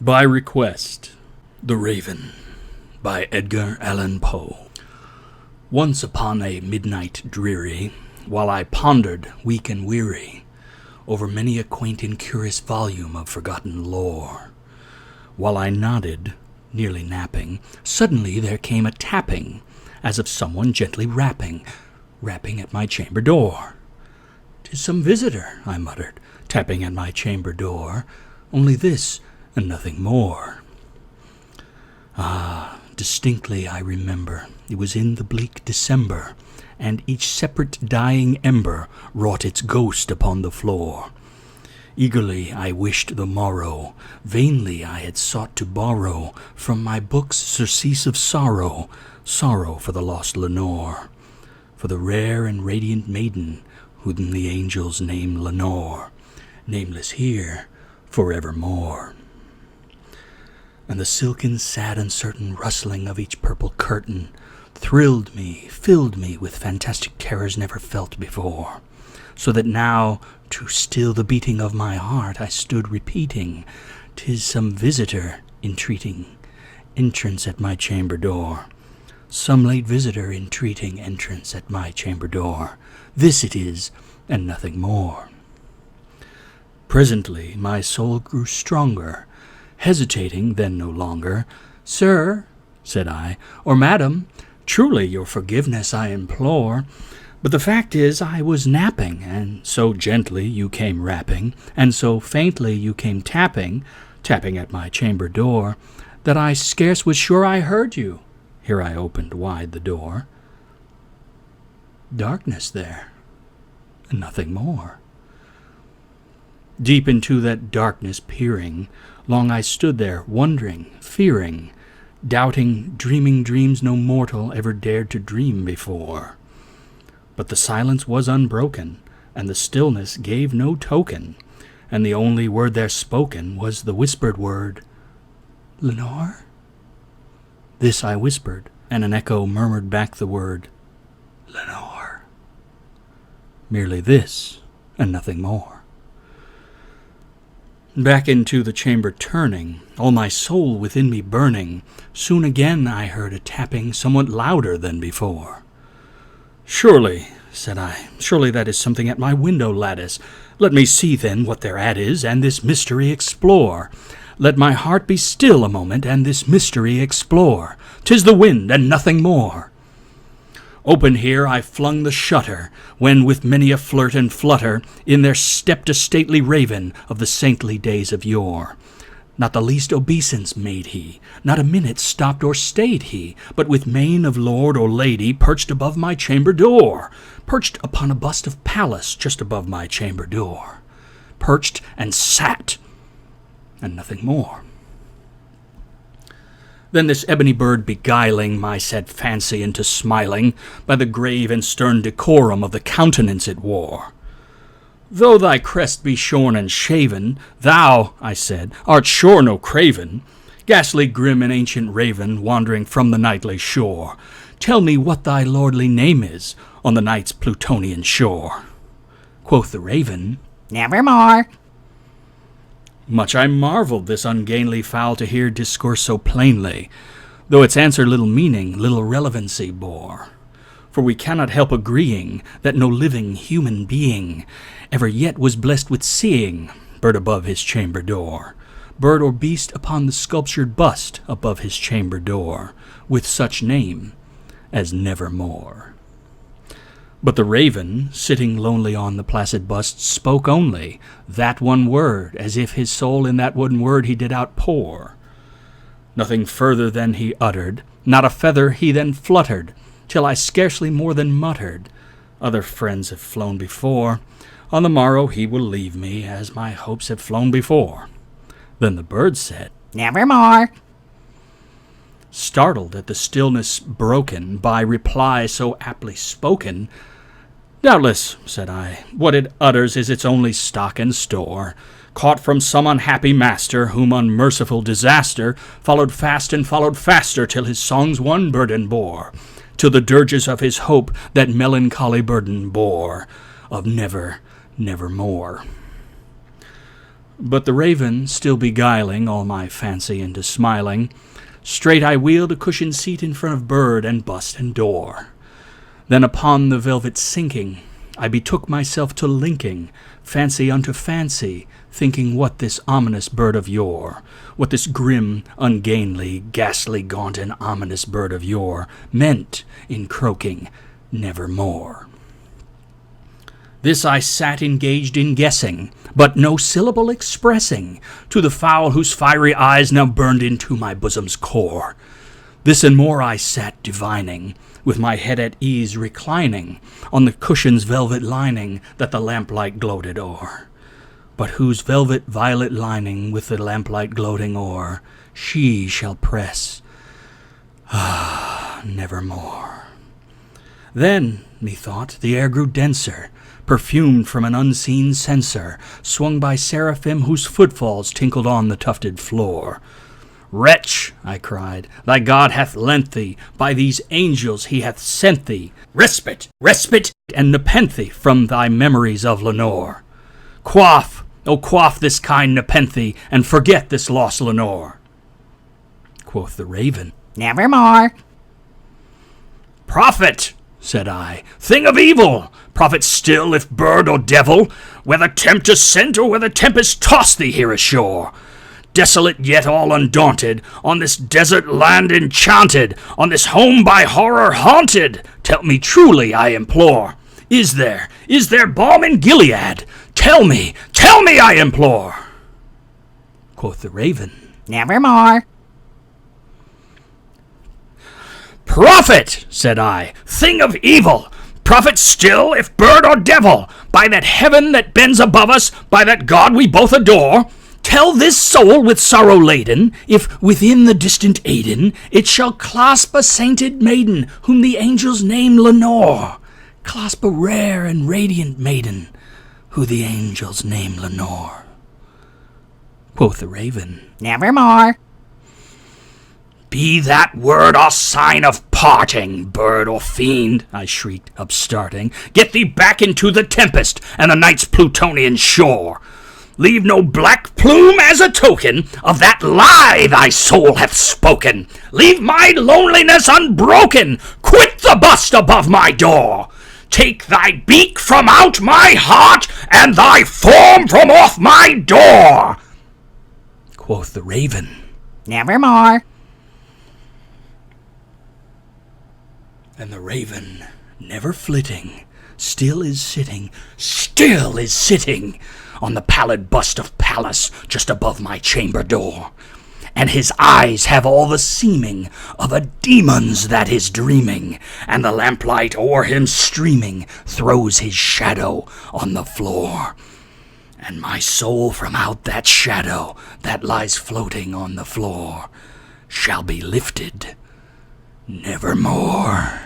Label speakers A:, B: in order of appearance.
A: By Request, The Raven, by Edgar Allan Poe. Once upon a midnight dreary, while I pondered, weak and weary, over many a quaint and curious volume of forgotten lore, while I nodded, nearly napping, suddenly there came a tapping, as of someone gently rapping at my chamber door. "'Tis some visitor," I muttered, tapping at my chamber door, "only this, and nothing more." Distinctly I remember, it was in the bleak December, and each separate dying ember wrought its ghost upon the floor. Eagerly I wished the morrow, vainly I had sought to borrow from my books surcease of sorrow, sorrow for the lost Lenore, for the rare and radiant maiden whom the angels name Lenore, nameless here forevermore. And the silken, sad, uncertain rustling of each purple curtain thrilled me, filled me with fantastic terrors never felt before, so that now, to still the beating of my heart, I stood repeating, "'Tis some visitor entreating entrance at my chamber door. Some late visitor entreating entrance at my chamber door. This it is, and nothing more." Presently my soul grew stronger, hesitating then no longer. "Sir," said I, "or madam, truly your forgiveness I implore, but the fact is I was napping, and so gently you came rapping, and so faintly you came tapping at my chamber door, that I scarce was sure I heard you." Here I opened wide the door. Darkness there, and nothing more. Deep into that darkness peering, long I stood there, wondering, fearing, doubting, dreaming dreams no mortal ever dared to dream before. But the silence was unbroken, and the stillness gave no token, and the only word there spoken was the whispered word, "Lenore?" This I whispered, and an echo murmured back the word, "Lenore." Merely this, and nothing more. Back into the chamber turning, all my soul within me burning, soon again I heard a tapping somewhat louder than before. "Surely," said I, "surely that is something at my window lattice. Let me see then what thereat is, and this mystery explore. Let my heart be still a moment, and this mystery explore. 'Tis the wind, and nothing more." Open here I flung the shutter, when with many a flirt and flutter in there stepped a stately raven of the saintly days of yore. Not the least obeisance made he, not a minute stopped or stayed he, but with mane of lord or lady perched above my chamber door, perched upon a bust of Pallas just above my chamber door, perched and sat, and nothing more. Then this ebony bird beguiling my sad fancy into smiling by the grave and stern decorum of the countenance it wore. "Though thy crest be shorn and shaven, thou," I said, "art sure no craven, ghastly grim and ancient raven, wandering from the nightly shore. Tell me what thy lordly name is on the night's Plutonian shore." Quoth the raven, "Nevermore." Much I marveled this ungainly fowl to hear discourse so plainly, though its answer little meaning, little relevancy bore. For we cannot help agreeing that no living human being ever yet was blessed with seeing bird above his chamber door, bird or beast upon the sculptured bust above his chamber door, with such name as Nevermore. But the raven, sitting lonely on the placid bust, spoke only that one word, as if his soul in that one word he did outpour. Nothing further than he uttered, not a feather he then fluttered, till I scarcely more than muttered, "Other friends have flown before, on the morrow he will leave me, as my hopes have flown before." Then the bird said, "Nevermore." Startled at the stillness broken by reply so aptly spoken, "Doubtless," said I, "what it utters is its only stock and store, caught from some unhappy master, whom unmerciful disaster followed fast and followed faster, till his songs one burden bore, till the dirges of his hope that melancholy burden bore, of never, nevermore." But the raven, still beguiling all my fancy into smiling, straight I wheeled a cushioned seat in front of bird and bust and door. Then upon the velvet sinking, I betook myself to linking fancy unto fancy, thinking what this ominous bird of yore, what this grim, ungainly, ghastly, gaunt, and ominous bird of yore meant in croaking nevermore. This I sat engaged in guessing, but no syllable expressing to the fowl whose fiery eyes now burned into my bosom's core. This and more I sat divining, with my head at ease reclining on the cushion's velvet lining that the lamplight gloated o'er. But whose velvet violet lining with the lamplight gloating o'er she shall press, nevermore. Then, methought, the air grew denser, perfumed from an unseen censer, swung by seraphim whose footfalls tinkled on the tufted floor. Wretch, I cried, thy God hath lent thee, by these angels he hath sent thee, respite, and nepenthe from thy memories of Lenore. Quaff, O quaff this kind nepenthe, and forget this lost Lenore. Quoth the raven,
B: Nevermore.
A: Prophet, said I, thing of evil, prophet still, if bird or devil, whether tempest sent or whether tempest tossed thee here ashore. Desolate yet all undaunted, on this desert land enchanted, on this home by horror haunted, tell me truly, I implore, is there balm in Gilead? Tell me, I implore. Quoth the raven,
B: Nevermore.
A: Prophet, said I, thing of evil, prophet still, if bird or devil, by that heaven that bends above us, by that God we both adore, tell this soul with sorrow laden, if within the distant Aidenn it shall clasp a sainted maiden, whom the angels name Lenore. Clasp a rare and radiant maiden, who the angels name Lenore. Quoth the raven,
B: Nevermore.
A: Be that word a sign of parting, bird or fiend, I shrieked, upstarting. Get thee back into the tempest and the night's Plutonian shore. Leave no black plume as a token of that lie thy soul hath spoken. Leave my loneliness unbroken. Quit the bust above my door. Take thy beak from out my heart and thy form from off my door. Quoth the raven,
B: Nevermore.
A: And the raven, never flitting, still is sitting on the pallid bust of Pallas just above my chamber door. And his eyes have all the seeming of a demon's that is dreaming, and the lamplight o'er him streaming throws his shadow on the floor. And my soul from out that shadow that lies floating on the floor shall be lifted nevermore.